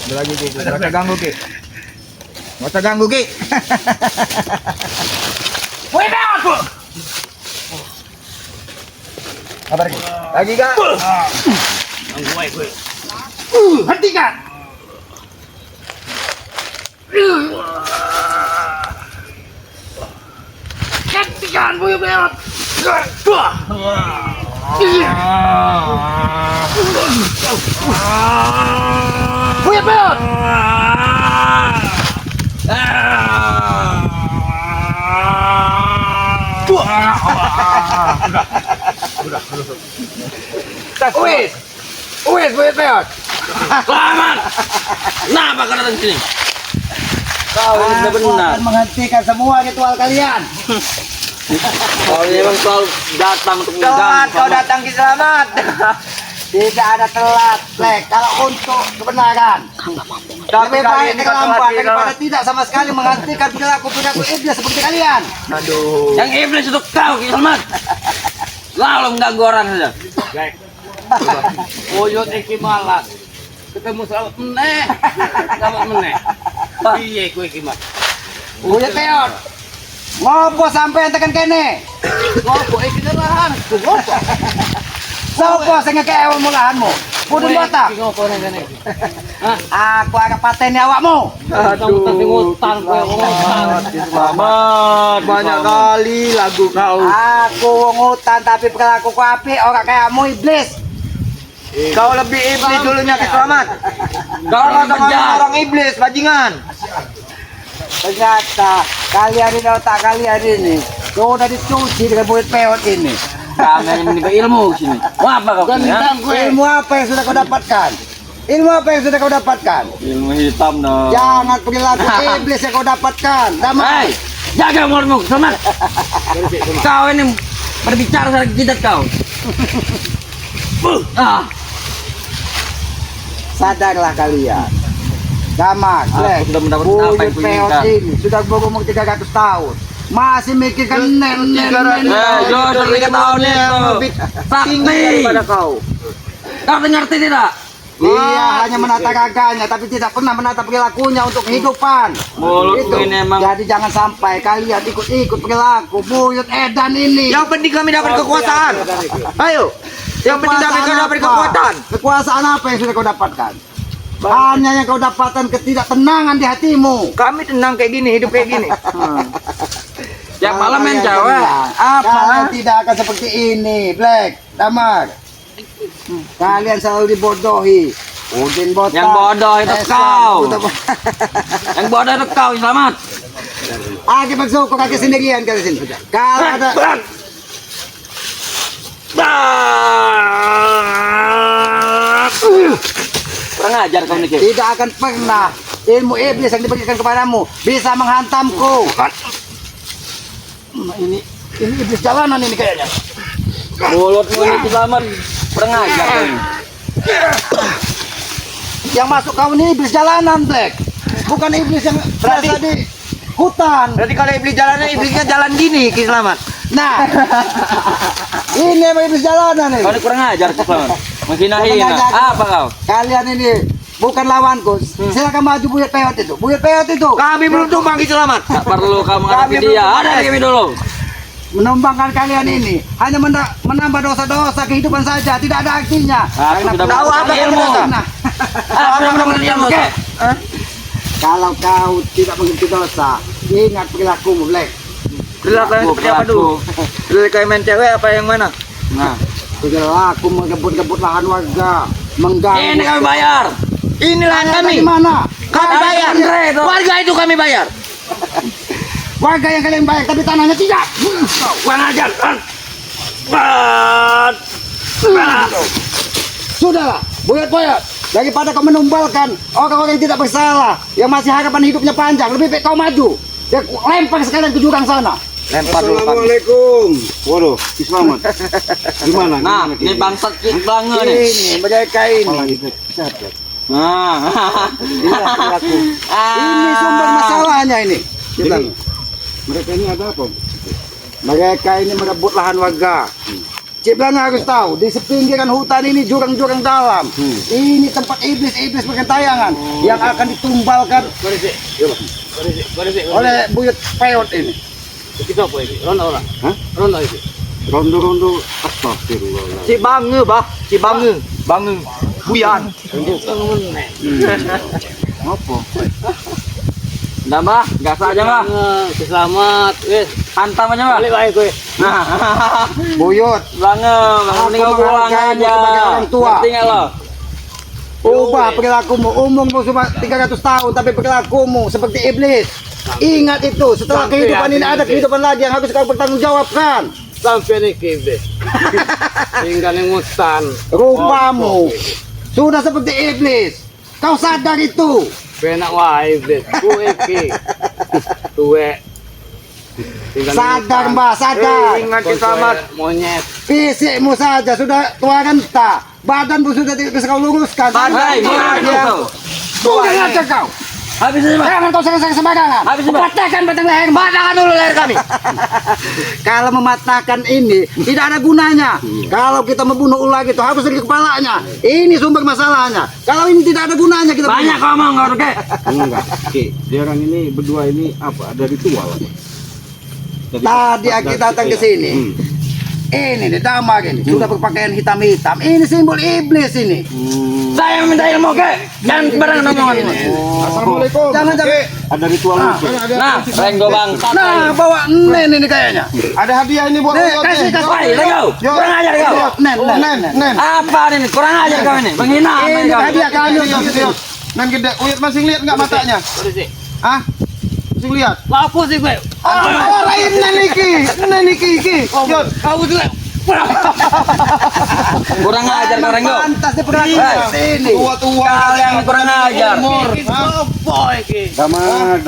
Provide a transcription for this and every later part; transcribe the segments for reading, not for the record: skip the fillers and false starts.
Ada lagi Ki. Nggak usah ganggu Ki. Nggak usah ganggu Ki. Woi aku. Kabar Ki. Lagi Kak. Gue. Hentikan. Hentikan boy beot. Boy beot. Wes boy beot. Selamat. Kenapa kau datang sini? Kau ini Aku benar. akan menghentikan semua ritual kalian. Kau memang selalu datang untuk Selamat mengganggu. kau datang Ki Selamat. Tidak ada telat, Black. Kalau untuk kebenaran, Tapi lebih kali baik ini kau terlambat telat, Ki, daripada Selamat. tidak sama sekali menghentikan perilaku iblis seperti kalian. Aduh. Yang iblis untuk kau, Ki Selamat. Lalu mengganggu orang saja. Oyot iki malah ketemu selamat meneh. Selamat meneh. Piye kowe iki, Mas? Buyut peot. Ngopo sampai tekan kene? Ngopo iki lahan? Ngopo? Sopo sing ngekek mulahanmu? Budun botak. Ngopo nang kene? Aku agak pateni awakmu. Aduh, tapi ngutang kowe ngutang. Selamat. Banyak kali lagu kau. Aku wong utan tapi perilakuku apik ora kayamu iblis. Kau lebih iblis dulunya Ki Selamat. Kau Orang sama penjahat. orang iblis bajingan. Ternyata kalian ini otak kalian ini sudah dicuci dengan buyut peot ini. Kami hanya menimba ilmu sini. Mau apa kau sini? Ha? Ilmu apa yang sudah kau dapatkan? Ilmu apa yang sudah kau dapatkan? Ilmu hitam no. Jangan perilaku iblis yang kau dapatkan. Hei, Damai. jaga mulutmu, Selamat. Kau ini berbicara sama jidat kau. Ah, Sadarlah kalian. Gamak, Aku Black. sudah mendapat apa yang Buyut ku peot inginkan. ini sudah berumur 300 tahun. Masih mikirkan nen. Jauh dari tahun itu. Sakti. Daripada kau. Kau ngerti tidak? Dia hanya menata gaganya tapi tidak pernah menata perilakunya untuk kehidupan. Mulutmu ini emang. Jadi jangan sampai kalian ikut-ikut perilaku buyut edan ini. Yang penting kami dapat kekuasaan. Ayo. Yang penting kami dapat kekuatan. Kekuasaan apa yang sudah kau dapatkan? Hanya yang kau dapatkan ketidaktenangan di hatimu. Kami tenang kayak gini, hidup kayak gini. Tiap malam main Kalian cewek. tenang. Apa? Kalian tidak akan seperti ini, Black, Damar. Kalian selalu dibodohi. Udin botak. Yang bodoh itu Esan, kau. botak- Yang bodoh itu kau, Selamat. Aki bersyukur kaki sendirian kali sini. Kalau ada Kurang ajar kau nih. tidak akan pernah ilmu iblis yang diberikan kepadamu bisa menghantamku. Ini iblis jalanan ini kayaknya. Mulutmu ini Selamat. Kurang ajar kau ini. Yang masuk kau ini iblis jalanan, Black. Bukan iblis yang berada di hutan. Berarti kalau iblis jalanan, iblisnya jalan gini, Ki Selamat. Nah, ini emang iblis jalanan Kau nih. ini kurang ajar Selamat. Menghina-hina. Jangan ajar. Apa kau? Kalian ini bukan lawanku. Silakan maju buyut peot itu. Buyut peot itu. Kami belum tumbang, Ki Selamat. Tak perlu kau menghadapi Kami dia. belum Ada kami dulu. Menumbangkan kalian ini hanya menambah dosa-dosa kehidupan saja, tidak ada artinya. Aku sudah tahu apa mendapatkan ilmu. ilmu. Nah, Aku sudah mendapatkan ilmu. Oke. kalau kau tidak mengerti dosa, ingat perilakumu, Black. Perilakunya seperti apa dulu? Perilaku main cewek apa yang mana? Nah, Perilaku mengebut-gebut lahan warga, mengganggu. ini kami bayar. Ini lahan kami. Di mana? Kami bayar. Andre, dong. Warga itu kami bayar. Warga yang kalian bayar, tapi tanahnya tidak. Kurang ajar. Sudahlah, buyut-buyut. Daripada kau menumbalkan orang-orang yang tidak bersalah, yang masih harapan hidupnya panjang, lebih baik kau maju. Ya, lempar sekalian ke jurang sana. Lempar dulu kami. Assalamualaikum. Waduh, selamat. Gimana? Nah, ini bangsat Blange nih. Ini mereka ini. Nah. Ini sumber masalahnya ini. Mereka ini ada apa? Mereka ini merebut lahan warga. Cik Belanga harus tahu, di sepinggiran hutan ini jurang-jurang dalam. Ini tempat iblis-iblis bergentayangan yang akan ditumbalkan oleh buyut peot ini. Kita apa ini? Ronda orang. Hah? Ronda itu. Rondo-rondo astagfirullah. Si Bange, bah. Si Bange. Bange. Buyan. Apa? Nah, bah. Gas aja, bah. Selamat. Hantam aja, bah. Balik baik gue. Nah. Buyut, Bange. Mending kau pulang menghargaimu aja. sebagai orang tua. Ngerti nggak lo? ubah perilakumu. Umurmu cuma 300 tahun, tapi perilakumu seperti iblis. Ingat itu, setelah kehidupan ini ada kehidupan lagi yang harus kau bertanggung jawabkan. Sampai nih kibe. Tinggal yang hutan. Rupamu sudah seperti iblis. Kau sadar itu. Penak wae iblis. Kue ki. Tuwe. Sadar mbak, sadar. Ingat selamat. Monyet. Fisikmu saja sudah tua renta. Badanmu sudah tidak bisa kau luruskan. Hei, Sudah ngaca kau. habis aja, Pak. Jangan kau serang-serang sembarangan. Habis, Pak. Patahkan batang leher. Patahkan dulu leher kami. Kalau mematahkan ini tidak ada gunanya. Kalau kita membunuh ular itu harus dari kepalanya. Ini sumber masalahnya. Kalau ini tidak ada gunanya kita Banyak kau ngomong, kau Oke. Enggak, Ki. Dia orang ini berdua ini apa? Ada ritual. Tadi kita datang ke sini. Ini nih damar ini sudah berpakaian hitam-hitam. Ini simbol iblis ini. Saya yang minta ilmu, Oke. Jangan sembarangan omongan ini. Assalamualaikum. Jangan. Ada ritual khusus. Nah, Renggo Bang. Nah, bawa nen ini kayaknya. Ada hadiah ini buat Nih, Uyut kasih, nih. kasih. Woi, Renggo. Kurang ajar kau. Nen. Apa ini? Kurang ajar kau ini. Menghina Ini kau. hadiah kami. Uyut. Nan gede. Uyut masih lihat enggak matanya? Terus Hah? Masih lihat? Apa sih gue? Oh, lain nen iki. Uyut. Kau tuh. Kurang ajar kau, Renggo. Pantas diperlakukan ini. Tua-tua. Kalian kurang ajar. Boy ki. Damar.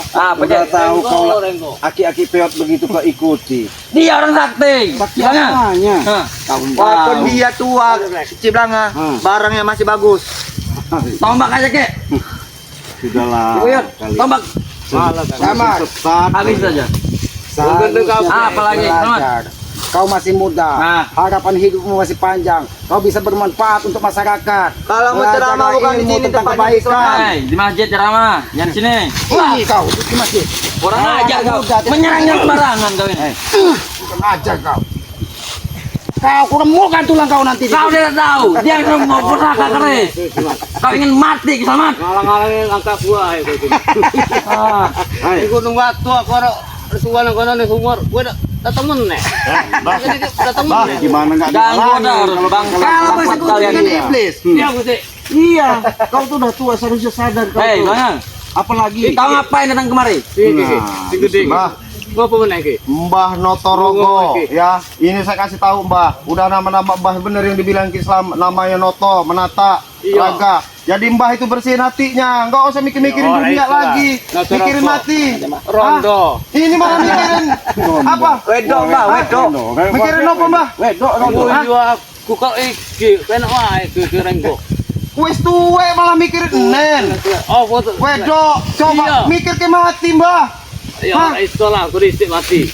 Apa Udah dia? tahu kau lah. Renggo. Aki-aki peot begitu kau ikuti. Dia orang sakti. Jangan. Namanya. Hah. Walaupun dia tua, Ciblanga, barangnya masih bagus. Tombak aja, Kek. Sudahlah. Uyut, tombak. Sama. Sesat. Habis saja. Apa lagi? Selamat. Kau masih muda, Nah. harapan hidupmu masih panjang. Kau bisa bermanfaat untuk masyarakat. Kalau mau Belajar ceramah bukan di ilmu sini tentang tempatnya, kebaikan. Hei, di masjid ceramah. Jangan sini. Ini kau di masjid. Kurang Ah, ajar kau. muda, tidak Menyerangnya tahu. sembarangan kau ini. Kurang ajar kau. Kau kuremulkan tulang kau nanti. Kau tidak tahu. Dia mau pusaka keris. Kau ingin mati, Selamat. Ngalang-ngalangin angka gua itu. Ah. Di gunung batu aku ada ritual yang kono nih humor. Gue udah temen nih. Udah temen Bah, nih. gimana enggak Ganggu dah, Bang. Kalau bersekutu Kalian dengan ini. iblis. Iya gue sih. Iya, kau tuh udah tua seharusnya sadar kau. Hei, tuh. Bang. Apalagi Kau ngapain datang kemari? Gede. Mbah, Ngapa meneh ki? Mbah Notorogo Ngomong, Ki. ya. Ini saya kasih tahu Mbah. Udah nama-nama Mbah bener yang dibilang Ki Islam, namanya Noto, Menata, Iya. Raga. Jadi Mbah itu bersihin hatinya, enggak usah mikir-mikirin Oh, dunia itulah. lagi. Notorogo. Mikirin mati. Rondo. Hah? Ini malah mikirin apa? Wedok, Mbak, wedok. Mikirin apa, Mbah? Wedok, Gue juga aku kau iki, penak wae ke Renggo. Wis tuwe malah mikirin nen. Oh, foto. Wedok, coba Iya. mikir ke mati, Mbah. Ya, itulah aku risik mati.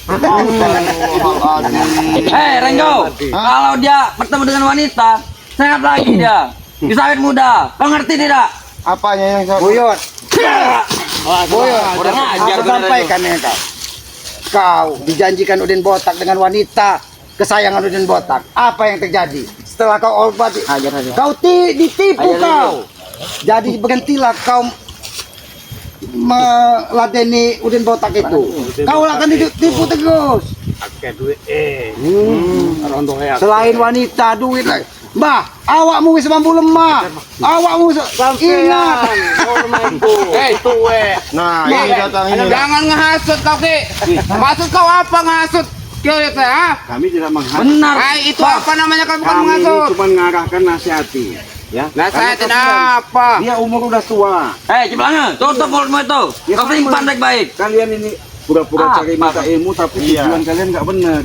Hei, Renggo. Kalau dia bertemu dengan wanita, sehat lagi dia. Bisa awet muda. Kau ngerti tidak? Apanya yang saya Buyut. Kurang ajar Aku sampaikan ya kau. Kau dijanjikan Udin Botak dengan wanita kesayangan Udin Botak. Apa yang terjadi? Setelah kau obati, kau ditipu kau. Jadi berhentilah kau meladeni Udin Botak itu. Kau akan ditipu terus. Akeh duit Rondo ya. Selain wanita, duit lagi. Mbah, awakmu wis mampu lemah. Awakmu ingat. Tuwe. Nah, ini datang ini. Jangan ngehasut kau ki. Maksud kau apa ngehasut? Kau ya Kami tidak menghasut. Benar. Itu apa namanya kau bukan Kami ini menghasut? cuma mengarahkan nasihati. Ya. Nah saya Karena tidak kau apa. Dia umur udah tua. Hei, Ciblanga, tutup mulutmu itu. Ya, Kau simpan baik-baik. Kalian ini pura-pura cari mata ilmu tapi tujuan kalian nggak benar.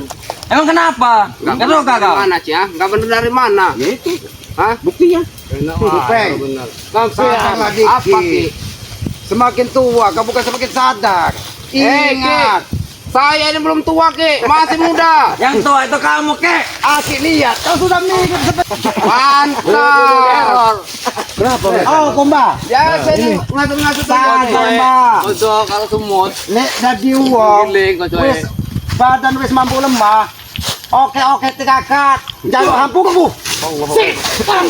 Emang kenapa? Gak suka kau? Mana sih ya? Gak bener dari mana? Ya itu Hah? buktinya. Peng. Bener. Sadarlah Apa dikit. ki? Semakin tua, kau bukan semakin sadar. Eh, Ingat, Saya ini belum tua, Ki. Masih muda. Yang tua itu kamu, Kek. Aki lihat, kau sudah mirip seperti. Mantap. Berapa? Oh, Kumba. Ya, saya ini ngasut-ngasut Sabar, Mbak. Betul, kalau semut. Nek dadi wong. Giling, kau coy. Wis badan wis mampu lemah. Oke, tikakat. Jaluk hampungmu. Sip,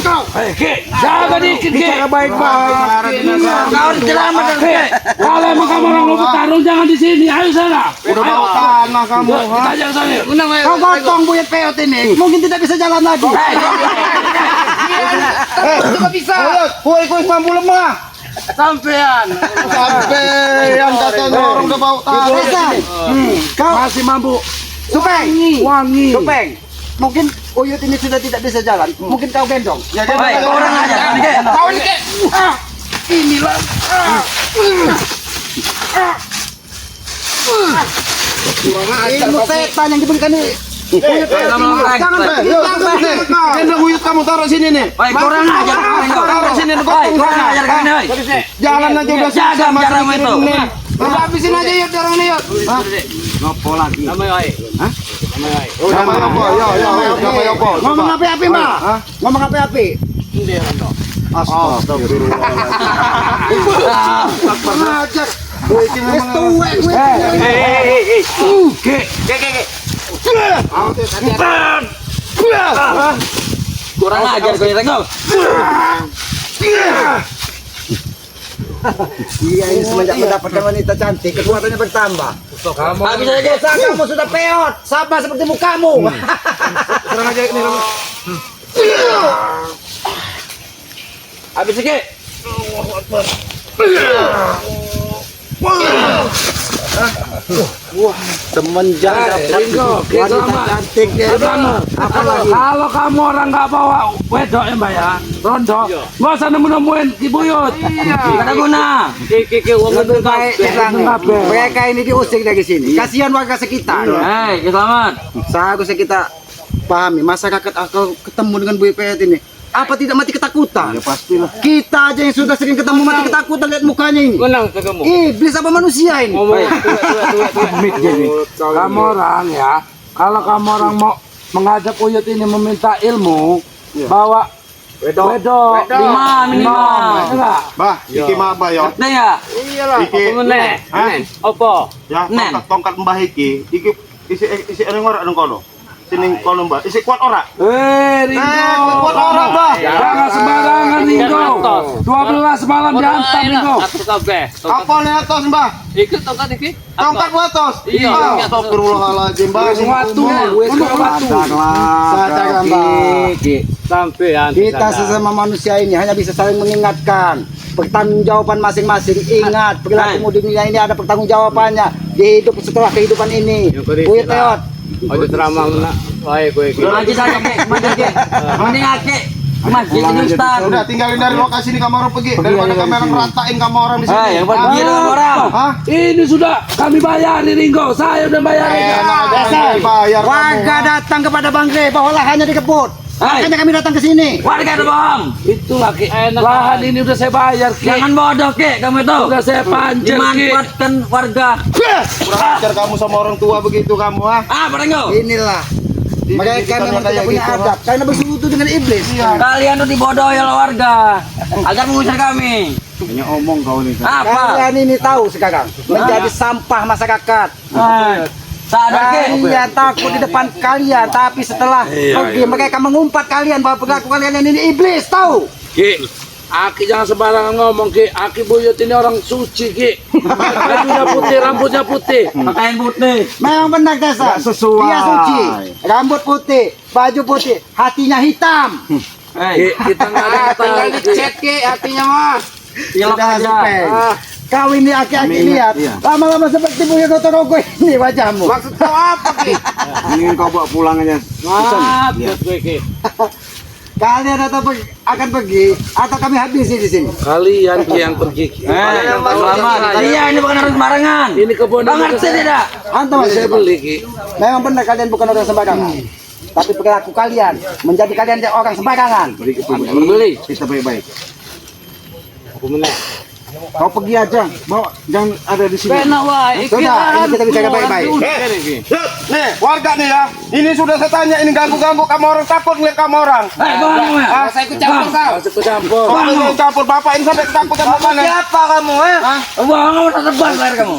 kau. Kek, Jaga dikit, Ki. Bicara baik-baik. kau diselamatkan, Kek. Kalau emang kamu orang mau bertarung jangan di sini, ayo sana. Udah bawa tanah kamu. ha? Kita aja ke sana. Menang, Kau gotong buyut peot ini. Mungkin tidak bisa jalan lagi. Juga bisa. Woi, kau mampu lemah. Sampean. Sampai yang katanya orang udah bawa tanah. Bisa. Kau Masih mampu. Supeng. Wangi. Supeng. Mungkin buyut ini sudah tidak bisa jalan. Mungkin kau gendong. Ya, Baik, orang aja, Kek. Kau ini, Ki. Inilah. Ilmu setan yang diberikan ini. Buyut peot ini. Jangan Gendong buyut kamu taruh sini nih. Baik, kurang ajar kau. Taruh sini nih, Baik, gotong kurang sana. ajar kau, oi. Jalan aja udah Jaga susah masih jaramu mikirin itu. ini. Udah habisin aja yuk orang ini yuk. Ngopo lagi. Namanya oi. Sama apa? Yo, sama apa? Ngomong api-api, Mbak. Ngomong api-api. Astagfirullah. Ajar. Woi, ini Wis memang tuwek kuwi. Kurang ajar kau, Renggo. Iya, ini semenjak mendapatkan wanita cantik, kekuatannya bertambah. Habis aja, Kek. Desa kamu sudah peot, sama seperti mukamu. serang aja ini kamu. Habis, Kek. Semenjak Ringo, wanita selamat. cantik dia. Apalagi Kalau kamu orang nggak bawa wedok ya mbak ya, rondo, nggak usah nemu-nemuin di buyut. Gak ada guna. Ki, uang lebih baik mereka ini diusir dari sini. Kasihan warga sekitar. Hei, selamat. Seharusnya kita pahami masyarakat akan ketemu dengan buyut peot ini. Apa tidak mati ketakutan? Ya pastilah. Kita aja yang sudah sering ketemu mati ketakutan, lihat mukanya ini. Menang kamu. Iblis apa manusia ini? Ngomong Kamu orang ya, kalau kamu orang mau mengajak buyut ini meminta ilmu, bawa wedok, Lima minimal. enggak? Bah, iki mah apa ya? Ngerti ya? iyalah. Iki. Apa meneh? Hah? Apa? Ya, Nen. tongkat mbah iki isi orang ora nang kono. Sini kono mbah, isi kuat ora? Ringo, Kuat ora, Mbah. jangan sembarangan Ringo. 12 malam dihantam Ringo. Atur kabeh. Apa nih atas mbah? Ikut tongkat iki. Tongkat buatos. Iya. Astagfirullahaladzim mbah. Watu, wes watu. Sadarlah, Mbak. Sampean. Kita sesama manusia ini hanya bisa saling mengingatkan. Pertanggungjawaban masing-masing. Ingat, perilakumu di dunia ini ada pertanggungjawabannya di hidup setelah kehidupan ini. Buyut peot. Aduh ceramah mana? Wae kowe iki. Maju saja, Kek. Maju, Kek. Mending Kek. Masjid ini Ustaz. Udah tinggalin dari lokasi ini kamu orang pergi daripada kamera ngeratain kamu orang di sini. Hei, yang buat gila orang. Hah? Ini sudah kami bayari Ringo, saya udah bayarin. Dasar. Bayar Warga datang kepada Bang Gre bahwa lahannya dikebut. Hei, Makanya kami datang ke sini. warga ada bohong. Itu lagi lahan ini udah saya bayar Ki. Jangan bodoh, Kek. Kamu itu. Udah saya pancing Ki. Dimanfaatkan warga. kurang ajar kamu sama orang tua begitu kamu ah. Ah, Renggo. Inilah. Mereka memang tidak punya adab karena bersekutu dengan iblis. Kalian tuh dibodohi oleh warga agar mengusir kami. Hanya omong kau nih. Apa? Kalian ini tahu sekarang menjadi sampah masyarakat. Sadar, Kek. Kalian takut di depan kalian, tapi setelah pergi mereka mengumpat kalian bahwa perilaku kalian ini iblis, tahu? Ki, Aki jangan sembarangan ngomong Ki. Aki buyut ini orang suci Ki. Bajunya putih, rambutnya putih. Pakaian putih. Memang benar dasar. Nggak sesuai. Dia suci, rambut putih, baju putih, hatinya hitam. Hei, Ki, kita nggak ada Tinggal tahu Ki. dicet Ki hatinya mah. pilok Sudah aja. Supeng. Kau ini aki-aki lihat, iya. lama-lama seperti Buyut Totorogo ini wajahmu. Maksud kau apa Ki? Ingin kau bawa pulang aja. Maaf buat gue Ki. Kalian akan pergi atau kami habisi di sini. Kalian Ki yang pergi Ki. Selamat. Iya, ini bukan orang sembarangan. Ini kebun Bang ngerti tidak? Antum saya beli Ki. memang benar kalian bukan orang sembarangan. Tapi perilaku kalian menjadi kalian orang sembarangan. Beli. Kita baik-baik. Aku menang. Kau pergi aja. Bawa jangan ada di sini. Benar wah, Sudah, ini kita bicara baik-baik. Nih, warga nih ya. Ini sudah saya tanya, ini ganggu-ganggu kamu orang, takut ngeliat kamu orang. Bohong ya. Saya ikut campur kau. Masuk campur. Kamu yang campur bapak ini sampai ketakutan mana? Siapa kamu bohong, kamu tak tebas leher kamu.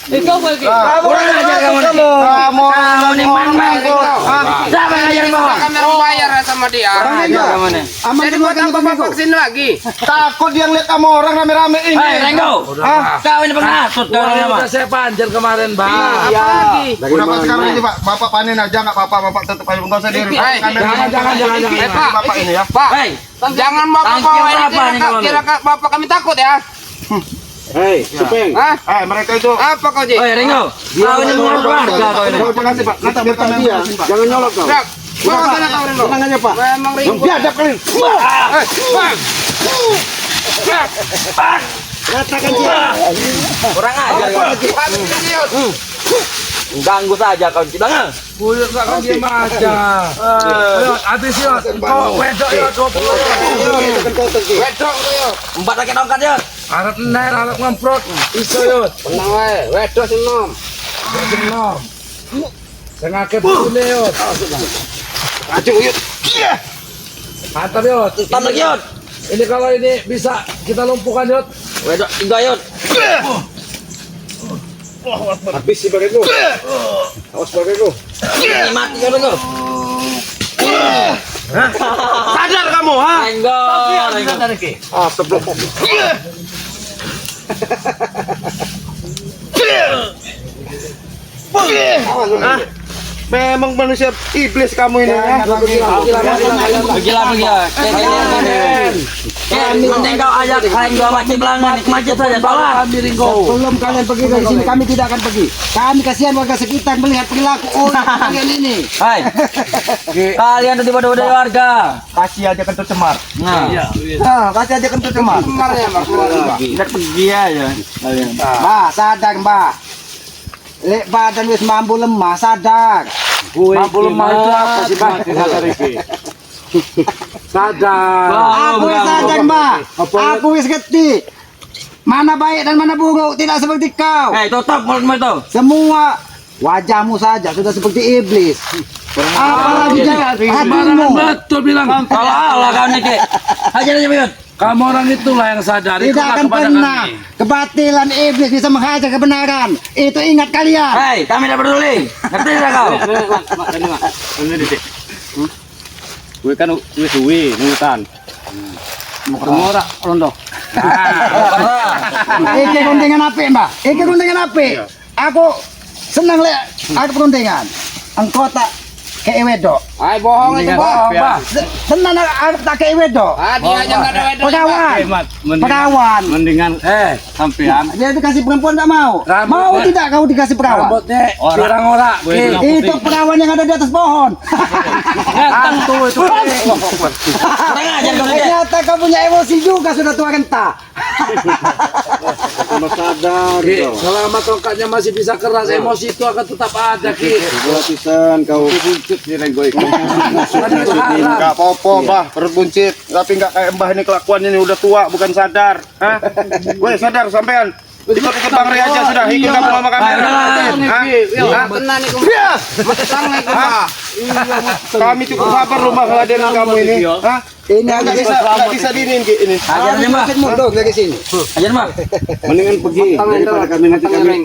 Kau pergi. Kurang ajar kamu. Kamu nih man-man. Siapa yang ngajarin bohong? Kami harus bayar sama dia. Ajar kamu nih. Aman Jadi semua buat kan apa bapak kesini lagi? Takut dia ngeliat kamu orang rame-rame ini. Hei, Renggo. Kau ini pengasut kau ini Udah mah. saya panjer kemarin, Bang. Apa lagi? Udah Pak sekarang ini Pak, bapak panen aja nggak apa-apa, bapak tetap aja nggak usah diri. Hei, Jangan. Pak, Bapak ini ya. Pak, Hei, jangan bapak Tangki bawa berapa nih ini kamu? kira bapak kami takut ya. Hei, Supeng. Hah? Mereka itu. Apa kau Ji? hei Renggo. Kau ini mengurus warga kau ini. Terima kasih Pak. Nanti biar kami beresin, Pak. Jangan nyolot kau. Dak, bawa sana kau Reno. Tenang aja Pak. Memang Yang ribut. biadab kalian. Katakan dia. Kurang ajar kau. Ganggu saja kau Bang. Buyut gak kan diem aja. Ayo, habis yuk. Kau wedok yuk 20. Wedok yuk. 4 lagi tongkat ya. Arep ner, arep ngemprot. Iso yuk. Tenang wae, wedok sing nom. Seneng. Sing akeh bune yuk. Aduh, yuk. Mantap yuk. Tam lagi yut. Ini kalau ini bisa kita lumpuhkan yuk. Wedok 3 yut. Habis si Barego. Awas Barego. Ini mati yut Renggo. Sadar kamu, ha? Renggo. Ah, sebelum. Memang manusia iblis kamu ini ya. Pergilah pergi ya. Mending kau ajak Renggo macet belangan macet saja. Tolong. Sebelum kalian pergi dari sini, kami tidak akan pergi. Kami kasihan warga sekitar melihat perilaku kalian ini. Hai. Kalian tiba-tiba dari warga. Kasih aja kentut cemar. Nah, Kasih aja kentut cemar. Kemarnya Mbak, keluar Mbak. kita pergi aja. Kalian. Mbak, sadar Mbak. Lek badan wis mampu lemah, sadar. Mampu lemah itu apa sih, Bang? Sadar. Aku wis sadar Mbak. Aku wis ngerti. Mana baik dan mana buruk, tidak seperti kau. Hei, tutup mulutmu itu. Semua wajahmu saja sudah seperti iblis. Apalagi hatimu. Sembarangan betul bilang. Kalau kau nih, Ki. Hajar aja, Buyut. Kamu orang itulah yang sadar. Tidak Ikutlah akan kepada pernah kami. kebatilan iblis bisa menghajar kebenaran. Itu ingat kalian. Hei, kami tidak peduli. Ngerti tidak kau? Gue kan suwi nutan. Ora rondo. Iki guntingan apik, Mbak. Iki guntingan apik. Aku senang lek aku perundingan. Engkau tak kayak wedok. Ay, bohong itu bohong, Mbak. Tenan aku tak kayak wedok. Ah, dia aja enggak ada wedok. Perawan. Perawan. Mendingan sampean. Dia dikasih perempuan tak mau. Rambut, Mau Mbak. tidak kau dikasih perawan? Rambutnya orang-orang. Itu perawan yang ada di atas pohon. Ganteng tuh itu. Kurang ajar kau nih, Ki. Ternyata kau punya emosi juga sudah tua renta. Sama sadar. Ki, selama tongkatnya masih bisa keras, emosi itu akan tetap ada, Ki. Gua pisan kau buncit nih Renggo iku. Enggak apa-apa, Mbah, perut buncit, tapi enggak kayak Mbah ini kelakuannya ini udah tua, bukan sadar. Hah? Woi, sadar sampean. Ikut-ikut Bang Ri aja sudah, ikut kamu sama kami. Ayo, udah. Hah? Ya, tenang nih, Matang nih, Mbak. Kami cukup sabar loh Mbah ngeladenin kamu ini. Hah? Ini Enggak bisa diriin Ki ini. Hajar aja, Mbak. mundur dari sini. Hajar, Mbak. Mendingan pergi daripada kami nanti kami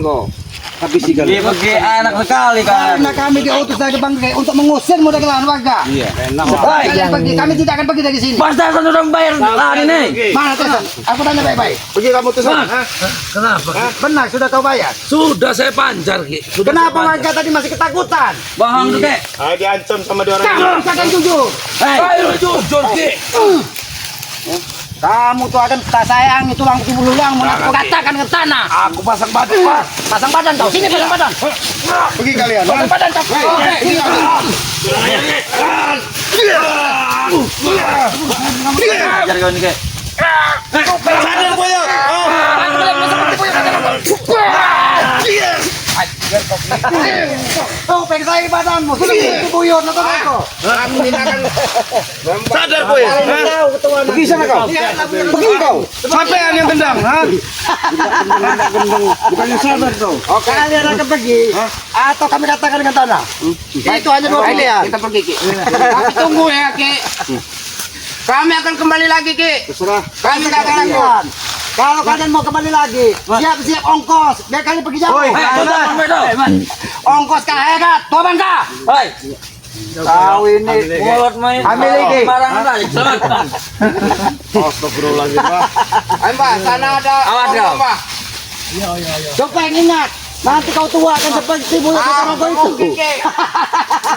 habisi Dia pergi enak sekali kan. Karena kami diutus dari Bang Rey untuk mengusirmu dari kalangan warga. Iya, enak. Setelah kalian pergi, kami tidak akan pergi dari sini. Pas Tarzan sudah membayar lahan ini. Mana Tesan? Aku tanya baik-baik. Pergi kamu tuh sana. Hah? Kenapa? Ki? Benar, sudah kau bayar. Sudah saya panjar, Ki. Sudah Kenapa saya warga tadi masih ketakutan? Bohong tuh, Ki. Ah, diancam sama dia orang Kamu ini. katakan jujur. Hei. panjar? Ayo jujur, Ki. Kamu tuh akan tak sayang tulang tubuh lulang mau katakan ke tanah. Aku pasang badan, Pak. Pasang badan kau. Sini pasang badan. Pergi kalian. Hah? Pasang badan kau. Pergi kalian. Hajar kau nih, Ki. Sadar gue ya. Oh, pengen saya badanmu. Sudah buyur nonton aku. Kami tidak akan Sadar kowe. Pergi sana kau. Pergi kau. Sampean yang gendang, ha? Bukannya sadar kau. Oke. Kalian akan pergi atau kami katakan dengan tanah. Itu hanya dua pilihan. kita pergi Ki. Tapi tunggu ya Ki. Kami akan kembali lagi Ki. Terserah. Kami tidak akan lagi. Kalian. Kalau kalian mau kembali lagi, siap-siap ongkos. Biar kalian pergi jauh. Ongkos kah hebat? Toban kah? Hei, Kau ini mulut main. Ambil lagi. Sembarangan aja, selamat. Astagfirullahaladzim, Pak. Ayo Mbak, sana ada. Awas, orang, Dam. Mbak. coba yang ingat. Nanti kau tua akan seperti buyut Ah, itu. Ki.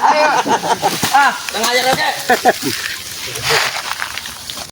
Ayo. Ah, sengaja oke.